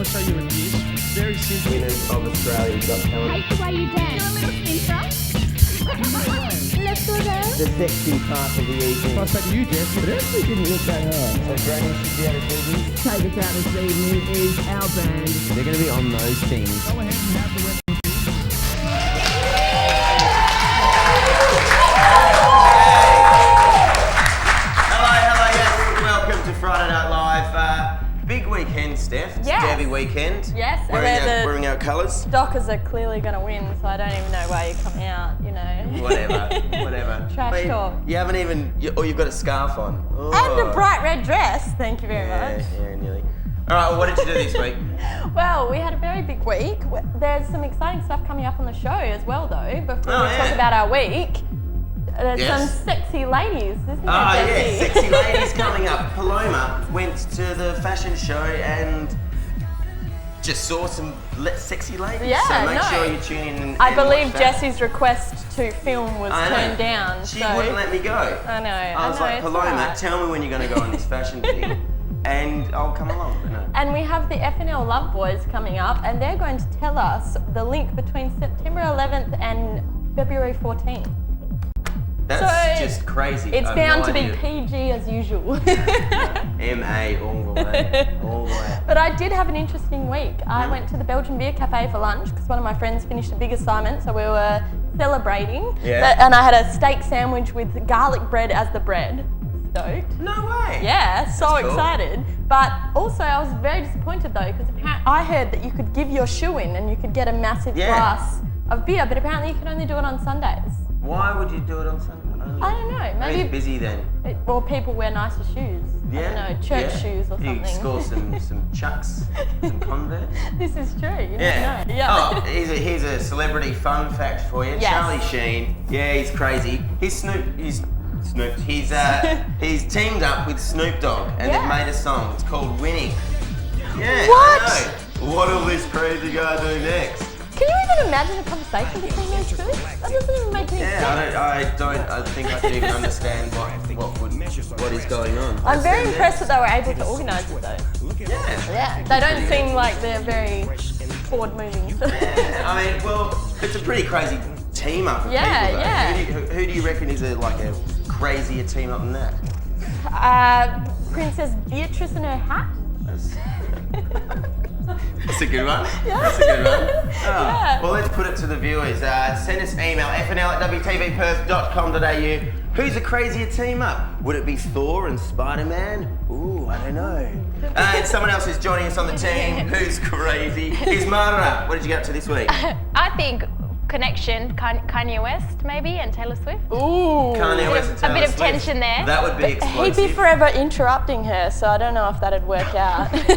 I'll show you a dish. Very simple. Winners of Australia's Got Talent. Hate the way you dance. Do a little intro. Let's go there. The sexy part of the If I evening. said you dance, it actually didn't look that hard. So Granny should be able to do this. Take us out this evening is our band. They're going to be on those things. Go ahead and have the weapon. Friday Night Live, big weekend, Steph. It's Yes. Derby weekend. Yes, and Wearing our colours. Dockers are clearly going to win, so I don't even know why you come out, you know. Whatever. Trash But talk. You haven't even, or you've got a scarf on. Oh. And a bright red dress, thank you very much. Yeah, nearly. All right, well, what did you do this week? Well, we had a very big week. There's some exciting stuff coming up on the show as well, though, before we talk about our week. There's some sexy ladies, isn't there, Jesse? Sexy ladies coming up. Paloma went to the fashion show and just saw some sexy ladies. Yeah, so make sure you tune in and I believe watch that. Jesse's request to film was turned down. She wouldn't let me go. I know. I was like, it's Paloma, alright. tell me when you're going to go on this fashion thing and I'll come along. But no. And we have the FNL Love Boys coming up, and they're going to tell us the link between September 11th and February 14th. That's So, just crazy. It's I have bound no to be idea. PG as usual. MA all the way. All the way. But I did have an interesting week. I went to the Belgian Beer Cafe for lunch because one of my friends finished a big assignment, so we were celebrating. Yeah. And I had a steak sandwich with garlic bread as the bread. Stoked. No way. Yeah, so That's cool. excited. But also I was very disappointed though because I heard that you could give your shoe in and you could get a massive glass of beer, but apparently you can only do it on Sundays. Why would you do it on Sunday? I don't know. Maybe Maybe busy then. or people wear nicer shoes. I don't know, church shoes or You something. score some chucks, some Converse. This is true. You Yeah. never know. Yeah. Oh, here's a celebrity fun fact for you. Yes. Charlie Sheen. Yeah, he's crazy. He's teamed up with Snoop Dogg and they've made a song. It's called Winning. Yeah. What? I know. What will this crazy guy do next? Can you even imagine a conversation between those two? That doesn't even make any sense. I think I can even understand what is going on. I'm very impressed that they were able to organise it though. Yeah. Yeah. They don't seem like they're very forward moving. Yeah, I mean, well, it's a pretty crazy team up of people, though. Yeah. Who do you reckon is a crazier team up than that? Princess Beatrice and her hat. That's a good one. Yeah. That's a good one. Oh. Yeah. Well, let's put it to the viewers. Send us an email, fnl@wtvperth.com.au. Who's a crazier team up? Would it be Thor and Spider-Man? Ooh, I don't know. And someone else is joining us on the team who's crazy. Here's Mara. What did you get up to this week? I think Connection, Kanye West maybe, and Taylor Swift. Ooh. Kanye West and Taylor A bit of Swift. tension there. That would be He'd explosive. be forever interrupting her, so I don't know if that'd work out. Yeah, she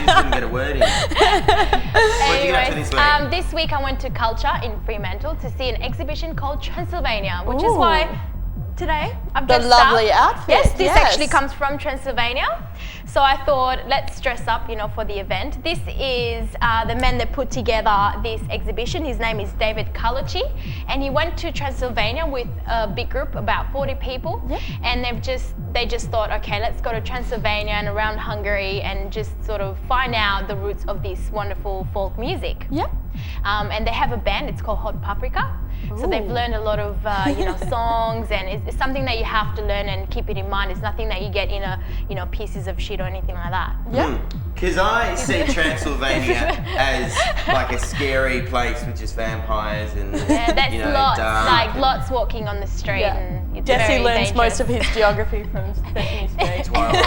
just couldn't get a word in. What did you get up to this week? This week I went to Culture in Fremantle to see an exhibition called Transylvania, which is Ooh. why today I've The dressed lovely up. outfit, Yes, this yes. actually comes from Transylvania. So I thought, let's dress up, for the event. This is the man that put together this exhibition. His name is David Kalachi, and he went to Transylvania with a big group, about 40 people. Yep. And they just thought, okay, let's go to Transylvania and around Hungary and just sort of find out the roots of this wonderful folk music. Yep. And they have a band, it's called Hot Paprika. So they've Ooh. learned a lot of songs, and it's something that you have to learn and keep it in mind. It's nothing that you get in pieces of shit or anything like that. Yep. Because I see Transylvania as like a scary place with just vampires and Yeah, that's lots, dark. like lots walking on the street, Yeah. and it's Jesse very learns dangerous. most of his geography from Sesame Street. Twilight.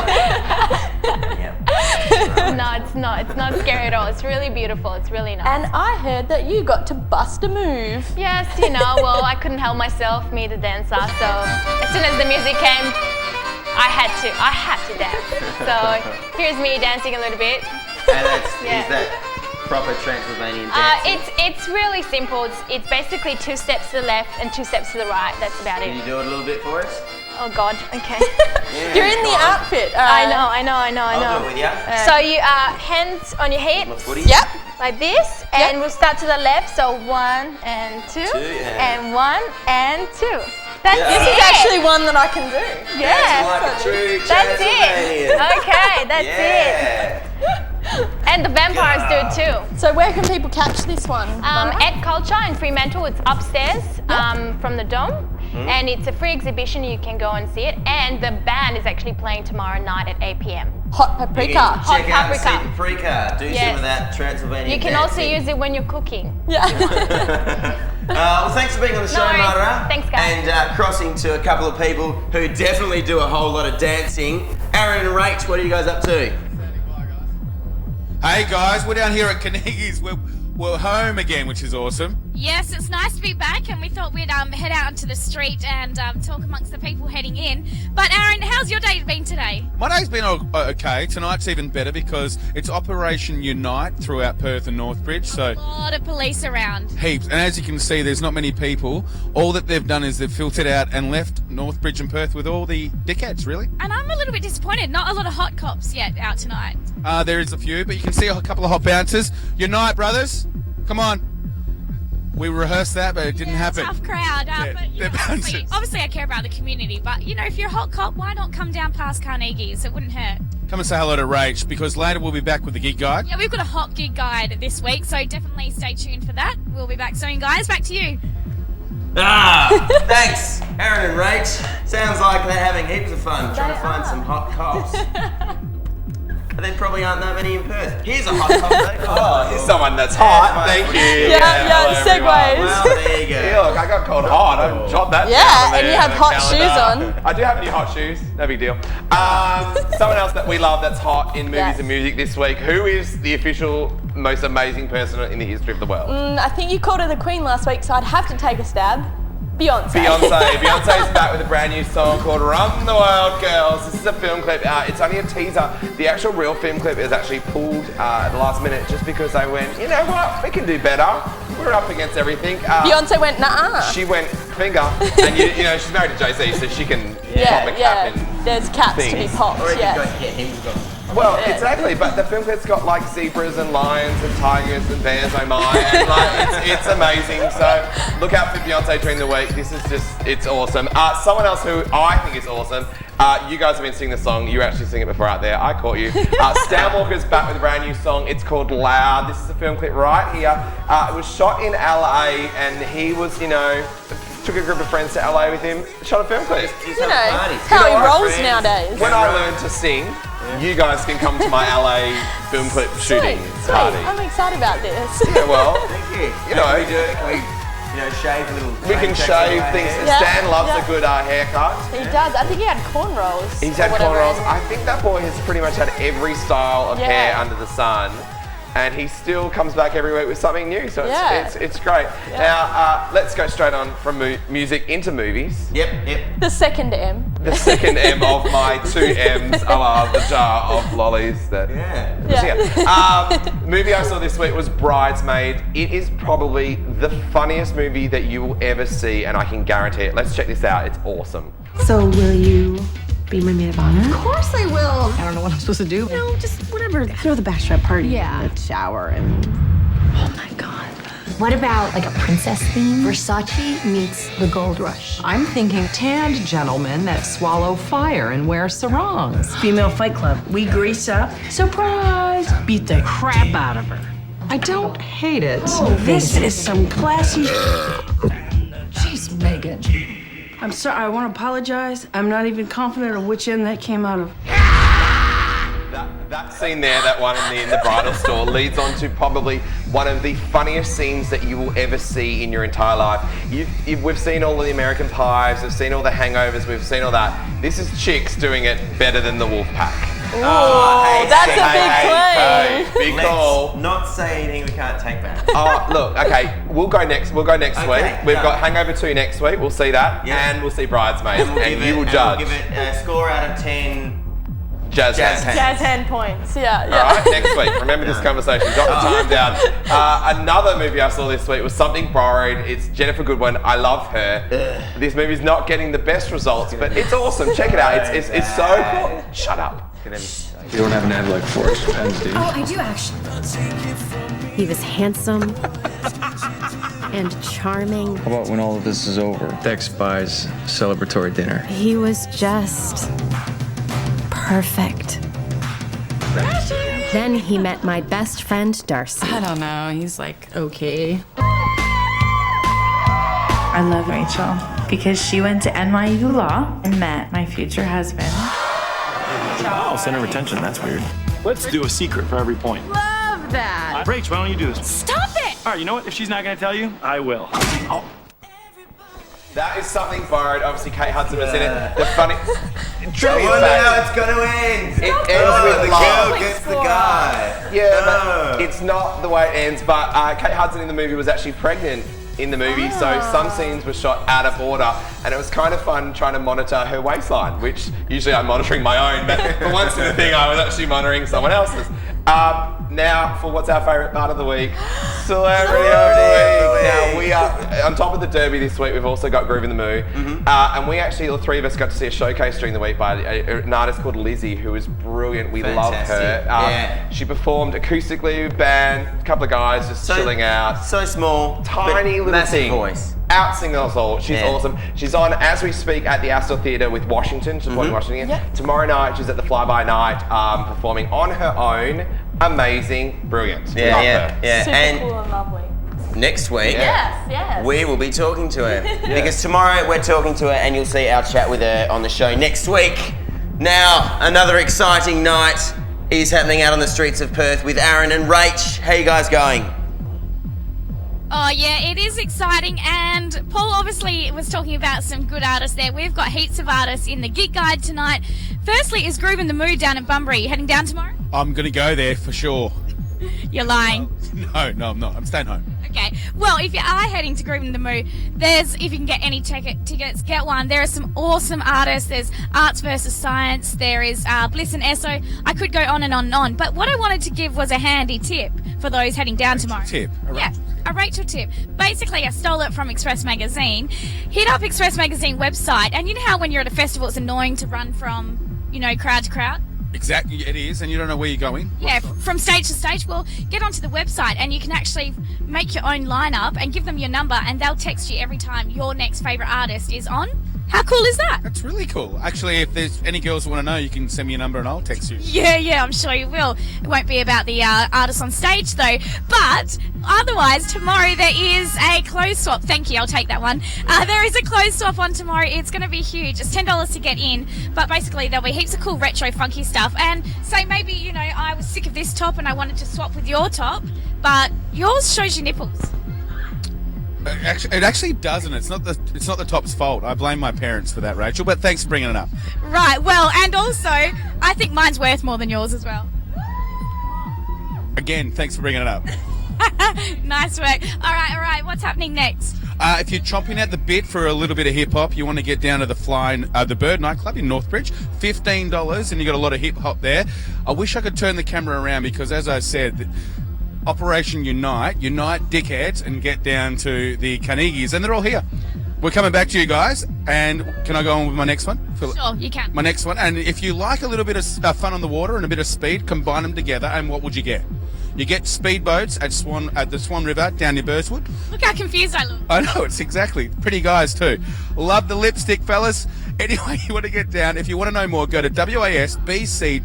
Yeah. No, it's not. It's not scary at all. It's really beautiful. It's really nice. And I heard that you got to bust a move. Yes, well, I couldn't help myself, me the dancer. So as soon as the music came, I had to dance. So here's me dancing a little bit. And is that proper Transylvanian dancing? It's really simple. It's basically 2 steps to the left and 2 steps to the right. That's about Can you it. do it a little bit for us? Oh God. Okay. Yeah, You're in the come on. outfit. I know. I'll do it with you. So you hands on your My hips. footy. Yep. Like this, and we'll start to the left. So 1 and 2, yeah. and 1 and 2. That's Yeah. This it. is actually one that I can do. Yeah. Like a true That's Transylvanian. it. Okay, that's Yeah. it. And the vampires do it too. So where can people catch this one? At Culture in Fremantle, it's upstairs from the Dome. And it's a free exhibition, you can go and see it. And the band is actually playing tomorrow night at 8 p.m. Hot paprika. Hot Check out and see paprika. Paprika. Do some of that Transylvanian You can also dancing. use it when you're cooking. Yeah. Well, thanks for being on the show, No worries. Mara. Thanks, guys. And crossing to a couple of people who definitely do a whole lot of dancing. Aaron and Rach, what are you guys up to? Hey guys, we're down here at Carnegie's. We're home again, which is awesome. Yes, it's nice to be back, and we thought we'd head out onto the street and talk amongst the people heading in. But Aaron, how's your day been today? My day's been okay. Tonight's even better because it's Operation Unite throughout Perth and Northbridge, so A lot of police around. heaps. And as you can see, there's not many people. All that they've done is they've filtered out and left Northbridge and Perth with all the dickheads, really. And I'm a little bit disappointed. Not a lot of hot cops yet out tonight. There is a few, but you can see a couple of hot bouncers. Unite, brothers. Come on. We rehearsed that, but it didn't happen. Tough crowd. Yeah, But you they're know, obviously I care about the community. But you know, if you're a hot cop, why not come down past Carnegie's? It wouldn't hurt. Come and say hello to Rach, because later we'll be back with the gig guide. Yeah, we've got a hot gig guide this week, so definitely stay tuned for that. We'll be back soon, guys. Back to you. Thanks, Aaron and Rach. Sounds like they're having heaps of fun trying to find some hot cops. But there probably aren't that many in Perth. Here's a hot cop. Oh, here's someone that's hot. Thank you. Yeah, segues. Well, there you go. Yeah, look, I got called hot. I jot that down Yeah, on and you there had on the hot calendar. shoes on. I do have new hot shoes. No big deal. Someone else that we love that's hot in movies Yes. and music this week. Who is the official most amazing person in the history of the world? I think you called her the Queen last week, so I'd have to take a stab. Beyonce. Beyonce's back with a brand new song called Run the World Girls. This is a film clip. It's only a teaser. The actual real film clip is actually pulled at the last minute just because they went, you know what, we can do better. We're up against everything. Beyonce went, nah. She went finger, and you know she's married to Jay-Z, so she can pop a cap in. There's caps to be things. popped, Or you yeah. could go get him. Well, exactly, but the film clip's got like zebras and lions and tigers and bears, oh my, and like it's amazing. So look out for Beyonce during the week. This is it's awesome. Someone else who I think is awesome. You guys have been singing the song. You were actually singing it before out there. I caught you. Stan Walker's back with a brand new song. It's called Loud. This is a film clip right here. It was shot in LA, and he was, took a group of friends to LA with him, shot a film clip. You know, how he rolls nowadays. When I learn to sing, you guys can come to my LA film clip shooting Sweet. party. I'm excited about this. Yeah, well, Thank you. you know, we do it. Can we, shave a little. we can shave things. Yeah, Stan loves yeah. a good haircut. He does. I think he had cornrows. He's or had whatever. cornrows. I think that boy has pretty much had every style of Yeah. hair under the sun. And he still comes back every week with something new, so it's great. Yeah. Now, let's go straight on from music into movies. Yep. The second M. The second M of my two M's, the jar of lollies that... Yeah. Movie I saw this week was Bridesmaid. It is probably the funniest movie that you will ever see, and I can guarantee it. Let's check this out. It's awesome. So will you be my maid of honor? Of course I will. I don't know what I'm supposed to do. No, just whatever. Throw the bachelorette party. Yeah. The shower and... Oh my God. What about like a princess theme? Versace meets the gold rush. I'm thinking tanned gentlemen that swallow fire and wear sarongs. Female Fight Club. We grease up. Surprise! Beat the crap out of her. I don't hate it. This is some classy... Jeez, Megan. I'm sorry, I want to apologize. I'm not even confident of which end that came out of. That scene there, that one in the bridal store, leads on to probably one of the funniest scenes that you will ever see in your entire life. We've seen all of the American Pies, we've seen all the Hangovers, we've seen all that. This is chicks doing it better than the Wolfpack. Oh, that's a big claim. Big call. Let's not say anything we can't take back. Look, okay, we'll go next week. We've done. got Hangover 2 next week, we'll see that, Yeah. and we'll see Bridesmaids, and you will judge. We'll give it a score out of 10. Jazz hands. Jazz hand points. Yeah. All right, next week. Remember this conversation. Jot the time down. Another movie I saw this week was Something Borrowed. It's Jennifer Goodwin. I love her. This movie's not getting the best results, but it's awesome. Check it out. It's so cool. Shut up. You don't have an ad like Forrest Pens, do you? Oh, I do actually. He was handsome and charming. How about when all of this is over? Dex buys celebratory dinner. He was just perfect. Then he met my best friend, Darcy. I don't know. He's like, okay. I love Rachel because she went to NYU Law and met my future husband. Oh, center retention. That's weird. Let's do a secret for every point. Love that. Rach, why don't you do this? Stop it! All right, you know what? If she's not going to tell you, I will. Oh. That is something borrowed. Obviously, Kate Hudson was in it. The funny... I wonder how it's going to end. It ends with the love. girl gets the guy. Yeah, but it's not the way it ends. But Kate Hudson in the movie was actually pregnant in the movie, so some scenes were shot out of order, and it was kind of fun trying to monitor her waistline, which usually I'm monitoring my own, but for once in the thing I was actually monitoring someone else's. Now for what's our favourite part of the week, Celebrity of the Week. Now we are on top of the Derby this week. We've also got Groove in the Moo, and we actually, all three of us, got to see a showcase during the week by an artist called Lizzie, who is brilliant. We love her. She performed acoustically with a band, a couple of guys just chilling out. So small, tiny little massive thing. voice. Out-singing us all. She's awesome. She's on, as we speak, at the Astor Theatre with Washington, supporting Washington. Tomorrow night, she's at the Fly By Night, performing on her own. Amazing, brilliant. We love her. Super cool and lovely. Next week, Yes. we will be talking to her. Because tomorrow we're talking to her and you'll see our chat with her on the show next week. Now, another exciting night is happening out on the streets of Perth with Aaron and Rach. How you guys going? Oh yeah, it is exciting, and Paul obviously was talking about some good artists there. We've got heaps of artists in the gig guide tonight. Firstly is Groove in the Mood down in Bunbury. You heading down tomorrow? I'm going to go there for sure. You're lying. No, I'm not. I'm staying home. Okay. Well, if you are heading to Groove in the Mood, if you can get any tickets, get one. There are some awesome artists. There's Arts versus Science. There is Bliss and Esso. I could go on and on and on. But what I wanted to give was a handy tip for those heading down tomorrow. A Rachel tip. Basically, I stole it from Express Magazine. Hit up Express Magazine website, and you know how when you're at a festival, it's annoying to run from, crowd to crowd? Exactly, it is, and you don't know where you're going. Yeah, from stage to stage. Well, get onto the website and you can actually make your own lineup and give them your number, and they'll text you every time your next favourite artist is on. How cool is that? That's really cool. Actually, if there's any girls who want to know, you can send me your number and I'll text you. Yeah, I'm sure you will. It won't be about the artists on stage though. But otherwise, tomorrow there is a clothes swap. Thank you, I'll take that one. There is a clothes swap on tomorrow. It's going to be huge. It's $10 to get in. But basically, there'll be heaps of cool retro funky stuff. And say maybe, I was sick of this top and I wanted to swap with your top, but yours shows your nipples. It actually doesn't. It's not the top's fault. I blame my parents for that, Rachel. But thanks for bringing it up. Right. Well, and also, I think mine's worth more than yours as well. Again, thanks for bringing it up. Nice work. All right. What's happening next? If you're chomping at the bit for a little bit of hip hop, you want to get down to the Bird nightclub in Northbridge. $15, and you got a lot of hip hop there. I wish I could turn the camera around because, as I said, Operation Unite dickheads, and get down to the Carnegies, and they're all here. We're coming back to you guys, and can I go on with my next one? Sure, you can. My next one, and if you like a little bit of fun on the water and a bit of speed, combine them together, and what would you get? You get speedboats at the Swan River down near Burswood. Look how confused I look. I know, it's exactly. Pretty guys too. Love the lipstick, fellas. Anyway, you want to get down. If you want to know more, go to wasbc.com.au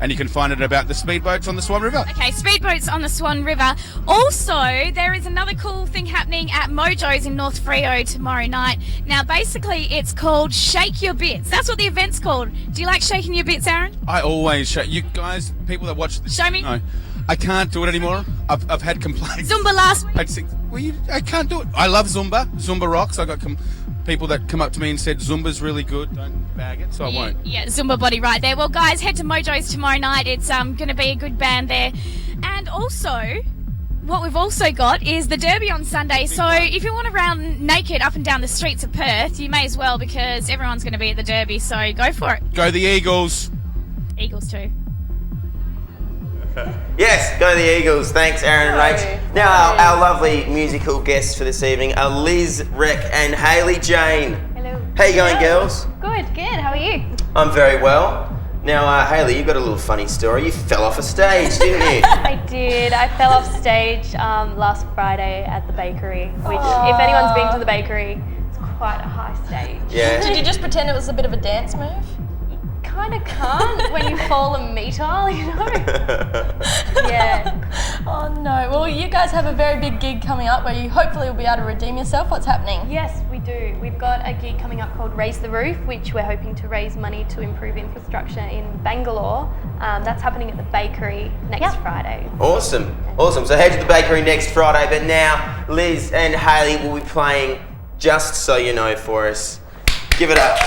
and you can find it about the speedboats on the Swan River. Okay, speedboats on the Swan River. Also, there is another cool thing happening at Mojo's in North Freo tomorrow night. Now, basically, it's called Shake Your Bits. That's what the event's called. Do you like shaking your bits, Aaron? I always shake. You guys, people that watch this. Show me. No, I can't do it anymore. I've had complaints. Zumba last week. I can't do it. I love Zumba. Zumba rocks. I got people that come up to me and said Zumba's really good. Don't bag it, so I won't. Yeah, Zumba body right there. Well, guys, head to Mojo's tomorrow night. It's going to be a good band there. And also, what we've also got is the Derby on Sunday. So if you want to run naked up and down the streets of Perth, you may as well, because everyone's going to be at the Derby. So go for it. Go the Eagles. Eagles too. Yes, go the Eagles. Thanks, Aaron and Rach. Now, our lovely musical guests for this evening are Liz, Rec, and Hayley Jane. Hello. How you going, girls? Good. How are you? I'm very well. Now, Hayley, you've got a little funny story. You fell off a stage, didn't you? I did. I fell off stage last Friday at the bakery, which, if anyone's been to the bakery, it's quite a high stage. Yeah. Did you just pretend it was a bit of a dance move? kind of can't when you fall a metre, you know? Yeah. Oh no. Well, you guys have a very big gig coming up where you hopefully will be able to redeem yourself. What's happening? Yes, we do. We've got a gig coming up called Raise the Roof, which we're hoping to raise money to improve infrastructure in Bangalore. That's happening at the bakery next Friday. Awesome. So head to the bakery next Friday. But now Liz and Hayley will be playing Just So You Know for us. Give it up.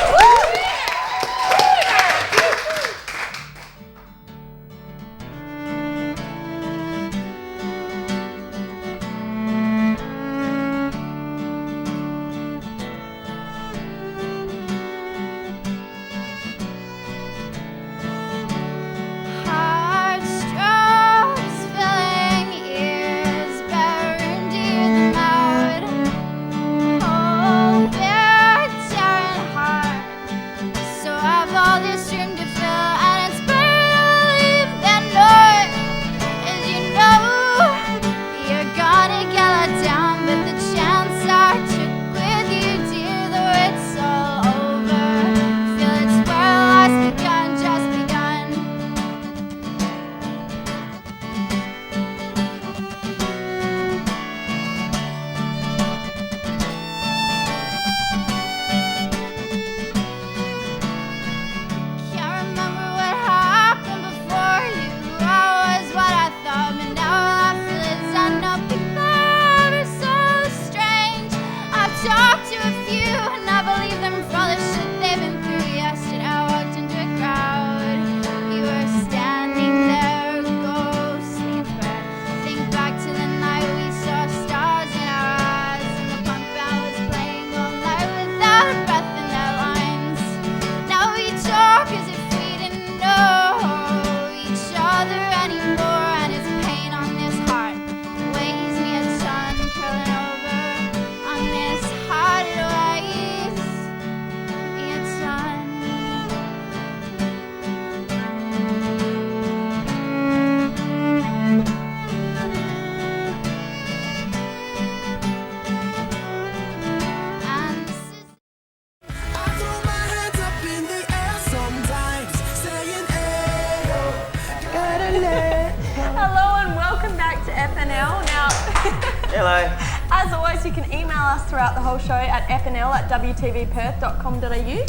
Hello. As always, you can email us throughout the whole show at fnl@wtvperth.com.au.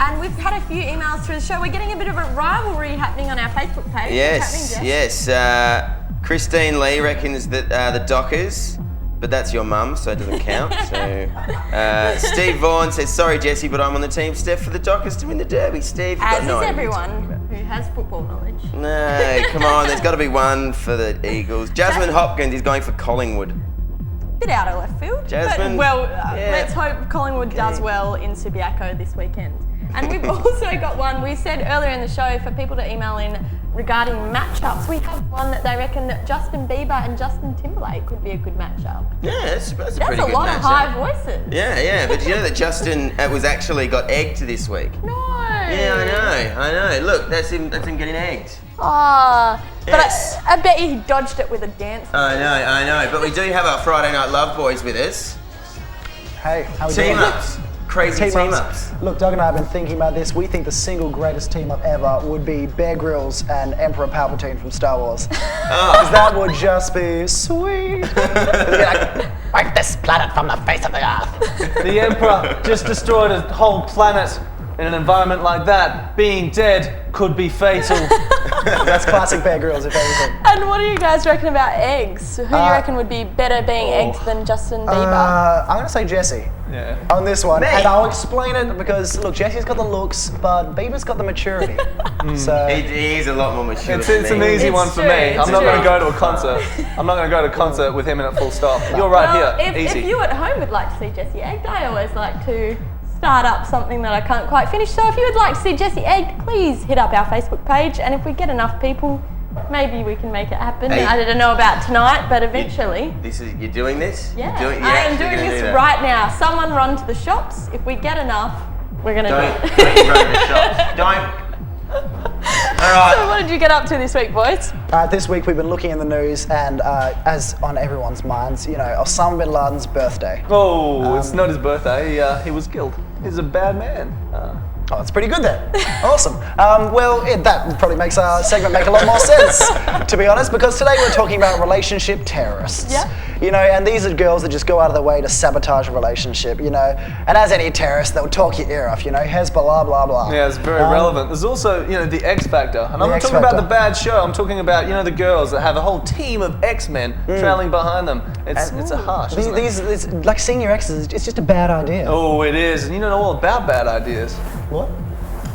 And we've had a few emails through the show. We're getting a bit of a rivalry happening on our Facebook page. Yes. Christine Lee reckons that the Dockers, but that's your mum, so it doesn't count. So Steve Vaughan says, sorry Jesse, but I'm on the team Steph for the Dockers to win the Derby. Steve, you've as got no is idea everyone who has football knowledge. No, come on, there's got to be one for the Eagles. Jasmine Hopkins is going for Collingwood. Bit out of left field. Jasmine, but, let's hope Collingwood does well in Subiaco this weekend. And we've also got one, we said earlier in the show for people to email in regarding matchups. We have one that they reckon that Justin Bieber and Justin Timberlake could be a good matchup. Yeah, that's a pretty good matchup. That's a lot of high voices. Yeah, but you know that Justin was actually got egged this week? No. Yeah, I know. Look, that's him getting egged. Oh, yes. But I bet he dodged it with a dance. I know. But we do have our Friday Night Love boys with us. Hey, how are we doing? Team-ups. Crazy team-ups. Look, Doug and I have been thinking about this. We think the single greatest team-up ever would be Bear Grylls and Emperor Palpatine from Star Wars. Because that would just be sweet. Wipe this planet from the face of the earth. The Emperor just destroyed a whole planet. In an environment like that, being dead could be fatal. That's classic Bear Grylls, if anything. And what do you guys reckon about eggs? Who do you reckon would be better being egged than Justin Bieber? I'm going to say Jesse. Yeah. On this one. Me? And I'll explain it because, look, Jesse's got the looks, but Bieber's got the maturity. So He is a lot more mature It's than an me. easy one for me. I'm not going to go to a concert. I'm not going to go to a concert with him in it full stop. You're right here. Easy. If you at home would like to see Jesse egged, I always like to start up something that I can't quite finish. So if you would like to see Jesse egged, please hit up our Facebook page, and if we get enough people, maybe we can make it happen. Hey. I don't know about tonight, but eventually. You're doing this? Yeah, You're I am actually doing gonna this do that? right now. Someone run to the shops. If we get enough, we're going to do it. Don't run to the shops. Don't. All right. So what did you get up to this week, boys? this week we've been looking in the news, and as on everyone's minds, Osama bin Laden's birthday. Oh, it's not his birthday. He was killed. He's a bad man. Oh, it's pretty good then. Awesome. That probably makes our segment make a lot more sense, to be honest, because today we're talking about relationship terrorists. Yeah. You know, and these are girls that just go out of their way to sabotage a relationship, you know. And as any terrorist, they'll talk your ear off, you know, Hezbollah, blah, blah. Yeah, it's very relevant. There's also, you know, the X Factor. And I'm not talking about the bad show, I'm talking about, you know, the girls that have a whole team of X-Men trailing behind them. It's a harsh, isn't it? Like seeing your exes, it's just a bad idea. Oh, it is. And you don't know all about bad ideas. What?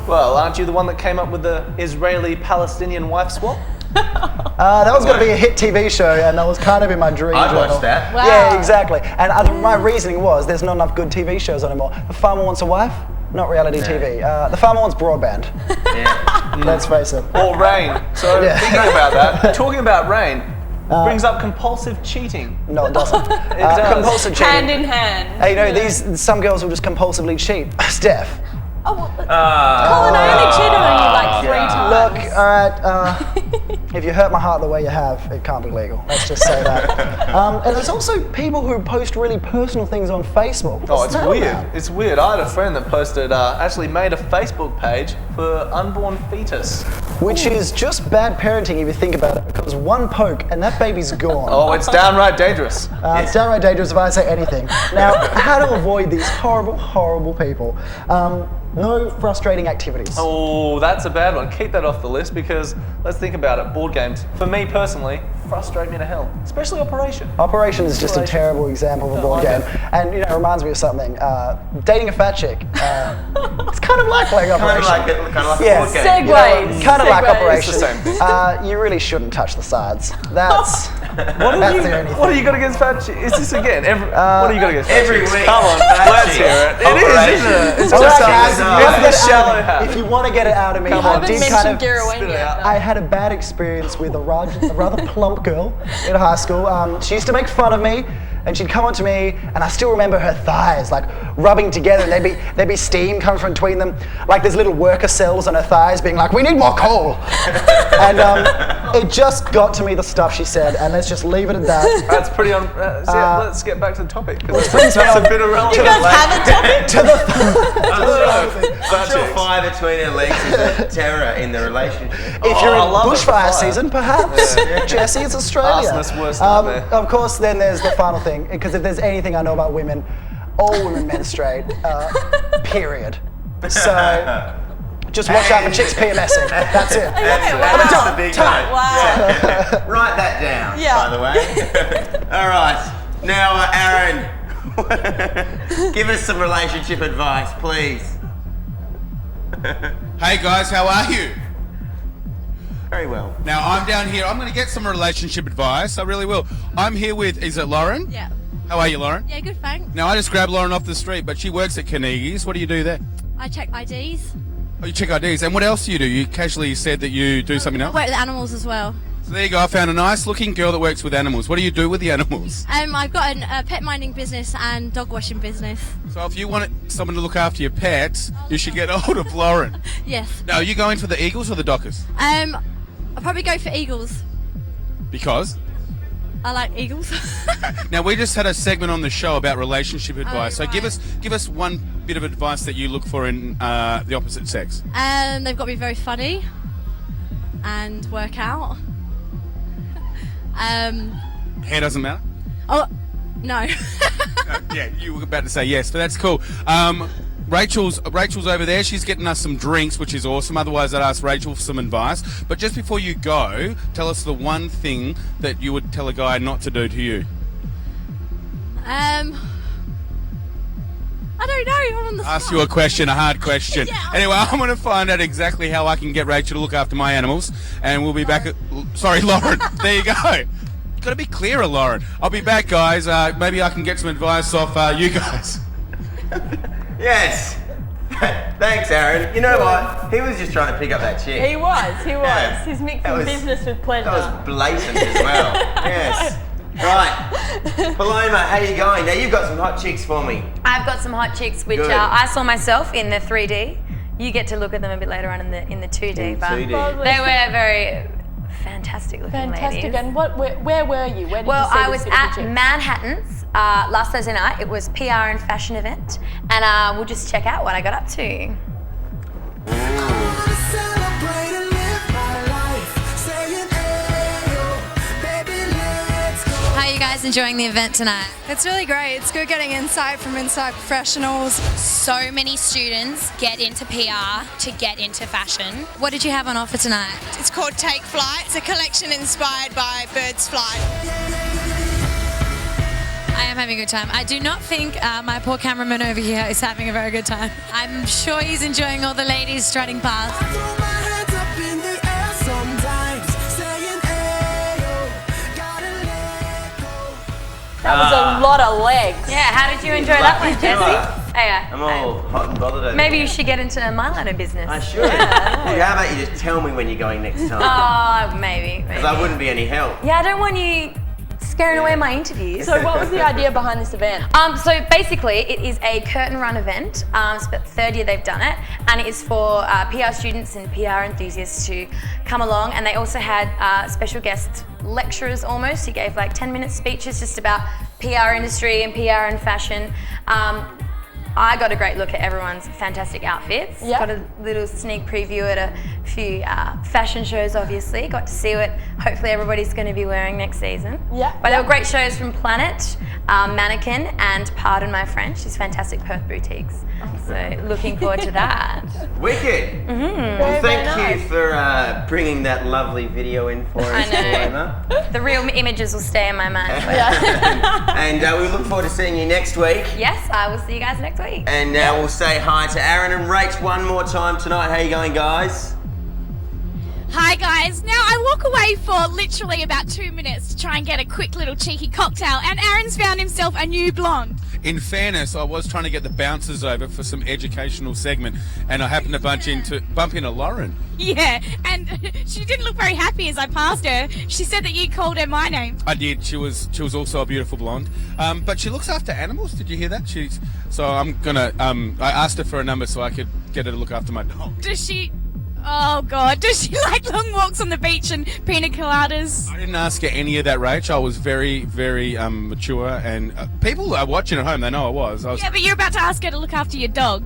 Well, aren't you the one that came up with the Israeli-Palestinian wife swap? That was going to be a hit TV show, and that was kind of in my dream. I'd watch that. Wow. Yeah, exactly. And my reasoning was there's not enough good TV shows anymore. The farmer wants a wife, not reality TV. The farmer wants broadband. Yeah. Let's face it. Or rain. So thinking about that, talking about rain, brings up compulsive cheating. No, it doesn't. It does. Compulsive cheating. Hand in hand. Hey, you know, some girls will just compulsively cheat. Steph. Oh, well, Colin, I only cheated on you like 3 times. Look, alright, if you hurt my heart the way you have, it can't be legal. Let's just say that. And there's also people who post really personal things on Facebook. Oh, it's weird. It's weird. I had a friend that posted, actually made a Facebook page for unborn fetus. Which is just bad parenting if you think about it, because one poke and that baby's gone. Oh, it's downright dangerous. It's downright dangerous if I say anything. Now, how to avoid these horrible, horrible people? No frustrating activities. Oh, that's a bad one. Keep that off the list because let's think about it. Board games, for me personally, frustrate me to hell. Especially Operation. Operation is just a terrible example of a board game. And you know, it reminds me of something. Dating a fat chick. It's kind of like playing Operation. Kind of like Yeah. a board game. Segues. Kind of like Segues. Operation. It's the same thing. You really shouldn't touch the sides. That's What have you got against fat chicks? Is this again? What have you got against fat every chicks? week. Come on, Fat let's chicks. hear it. It is, isn't it? It's All just right, guys, something. you have to It's get the it out shallow of me. habit. If you want to get it out of me, I I haven't did mentioned kind of. Giroween yet. I had a bad experience with a rather plump girl in high school. She used to make fun of me, and she'd come up to me, and I still remember her thighs like rubbing together, and there'd be steam coming from between them, like there's little worker cells on her thighs, being like, "We need more coal." And it just got to me, the stuff she said, and let's just leave it at that. That's pretty on. Let's get back to the topic because brings me that's on a bit irrelevant. You guys have a topic? I'm sure fire between her legs is a terror in the relationship. If you're I in love it, bushfire fire. season, perhaps. Jesse, it's Australia. Arsonist's worst nightmare. Of course, then there's the final thing, because if there's anything I know about women, all women menstruate, period. So, just watch out for chicks PMSing. That's it. That's the big note. Wow. Write that down, Yeah. by the way. All right. Now, Aaron, give us some relationship advice, please. Hey guys, how are you? Very well. Now I'm down here. I'm going to get some relationship advice. I really will. I'm here with, is it Lauren? Yeah. How are you, Lauren? Yeah, good, thanks. Now I just grabbed Lauren off the street, but she works at Carnegie's. What do you do there? I check IDs. Oh, you check IDs. And what else do you do? You casually said that you do something I else. work with animals as well. So there you go. I found a nice-looking girl that works with animals. What do you do with the animals? I've got a pet minding business and dog washing business. So if you want someone to look after your pets, you should get hold of Lauren. Yes. Now, are you going for the Eagles or the Dockers? I'll probably go for Eagles. Because? I like Eagles. Now we just had a segment on the show about relationship advice. So right. give us one bit of advice that you look for in the opposite sex. They've got to be very funny and work out. Hair doesn't matter. Oh no. Yeah, you were about to say yes, but that's cool. Rachel's over there. She's getting us some drinks, which is awesome. Otherwise, I'd ask Rachel for some advice. But just before you go, tell us the one thing that you would tell a guy not to do to you. I don't know. I'm on the Ask spot. you a question, a hard question. Yeah. Anyway, I'm going to find out exactly how I can get Rachel to look after my animals, and we'll be back at... Sorry, Lauren. There you go. You've got to be clearer, Lauren. I'll be back, guys. Maybe I can get some advice off you guys. Yes. Thanks, Aaron. You know what? He was just trying to pick up that chick. He was. Yeah. He's mixing That was- business with pleasure. That was blatant as well. Yes. Right. Paloma, how you going? Now you've got some hot chicks for me. I've got some hot chicks, which Good. I saw myself in the 3D. You get to look at them a bit later on in the 2D, but 2D. they were very fantastic looking Fantastic. ladies. And where were you? Where did Well, you see I this was beautiful at chick? Manhattan's last Thursday night. It was PR and fashion event, and we'll just check out what I got up to. guys enjoying the event tonight? It's really great. It's good getting insight from inside professionals. So many students get into PR to get into fashion. What did you have on offer tonight? It's called Take Flight. It's a collection inspired by Bird's Flight. I am having a good time. I do not think my poor cameraman over here is having a very good time. I'm sure he's enjoying all the ladies strutting past. That was a lot of legs. Yeah, how did you enjoy that one, Jessie? I'm all hot and bothered over Maybe here. you should get into my line of business. I should. Hey, how about you just tell me when you're going next time? Oh, maybe. Because I wouldn't be any help. Yeah, I don't want you scaring away my interviews. So what was the idea behind this event? So basically it is a curtain run event. It's the third year they've done it, and it is for PR students and PR enthusiasts to come along, and they also had special guest lecturers almost who gave like 10-minute speeches just about PR industry and PR and fashion. I got a great look at everyone's fantastic outfits. Yep. Got a little sneak preview at a few fashion shows, obviously. Got to see what hopefully everybody's going to be wearing next season. Yeah. But there were great shows from Planet, Mannequin, and Pardon My French, these fantastic Perth boutiques. So looking forward to that. Wicked. Well, thank you for bringing that lovely video in for us, Paloma. The real images will stay in my mind. And we look forward to seeing you next week. Yes, I will see you guys next week. And now we'll say hi to Aaron and Rach one more time tonight. How you going, guys? Hi guys, now I walk away for literally about 2 minutes to try and get a quick little cheeky cocktail, and Aaron's found himself a new blonde. In fairness, I was trying to get the bouncers over for some educational segment, and I happened to bump into Lauren. Yeah, and she didn't look very happy as I passed her. She said that you called her my name. I did. She was also a beautiful blonde, but she looks after animals. Did you hear that? So I'm gonna. I asked her for a number so I could get her to look after my dog. Does she? Oh God, does she like long walks on the beach and pina coladas? I didn't ask her any of that, Rach. I was very, very mature, and people are watching at home. They know I was. Yeah, but you're about to ask her to look after your dog.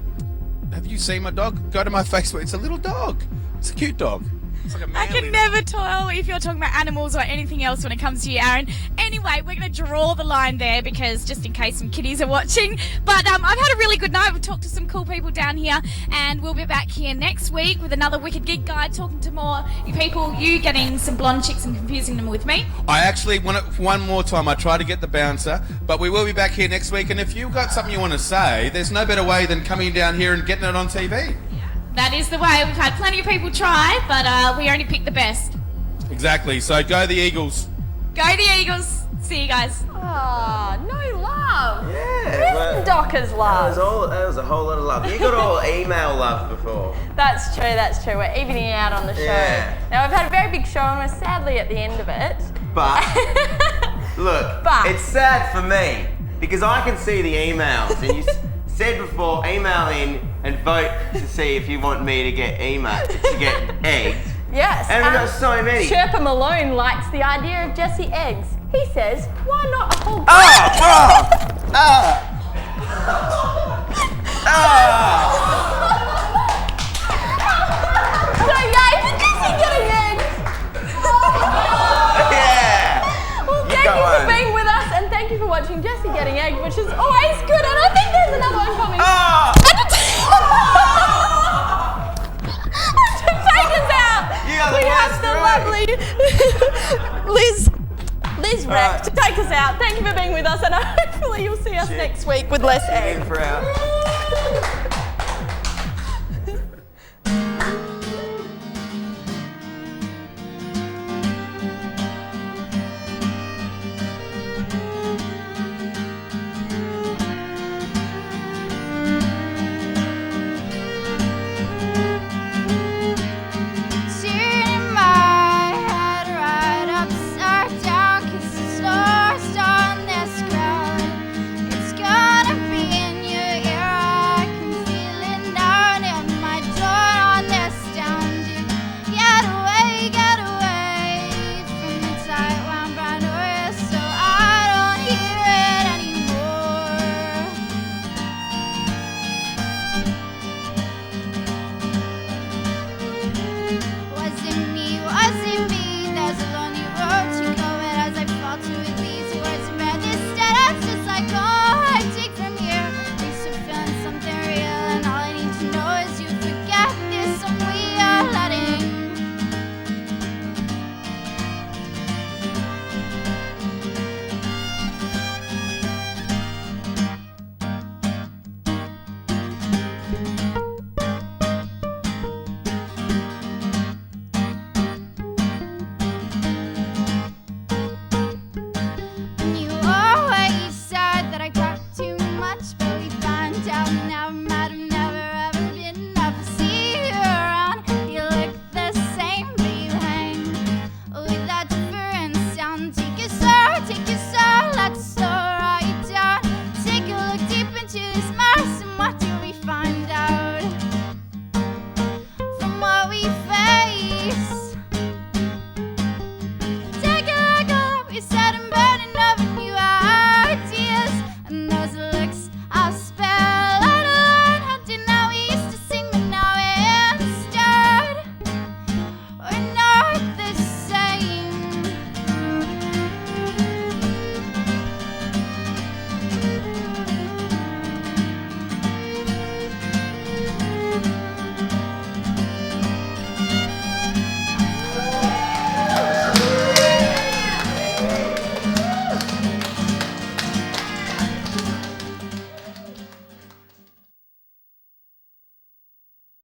Have you seen my dog? Go to my Facebook. It's a little dog. It's a cute dog. It's like a I can never tell if you're talking about animals or anything else when it comes to you, Aaron. Anyway, we're going to draw the line there because just in case some kiddies are watching. But I've had a really good night. We've talked to some cool people down here, and we'll be back here next week with another Wicked Gig Guide, talking to more people, you getting some blonde chicks and confusing them with me. I actually want it one more time. I tried to get the bouncer, but we will be back here next week. And if you've got something you want to say, there's no better way than coming down here and getting it on TV. That is the way. We've had plenty of people try, but we only picked the best. Exactly. So go the Eagles. Go the Eagles. See you guys. Oh, no love. Yeah. Where's Docker's love? That was a whole lot of love. You got all email love before. That's true. We're evening out on the show. Yeah. Now, we've had a very big show, and we're sadly at the end of it. But, look, it's sad for me because I can see the emails, and you said before, email in and vote to see if you want me to get egged. Yes. And we've got so many. Sherpa Malone likes the idea of Jessie eggs. He says, why not a whole So yay for Jessie getting eggs! Yeah! Well, thank you for being with us, and thank you for watching Jessie getting eggs, which is always good, and I think there's another one coming. Take us out! We have the lovely Liz Rec to take us out. Thank you for being with us, and hopefully you'll see us next week with less eggs.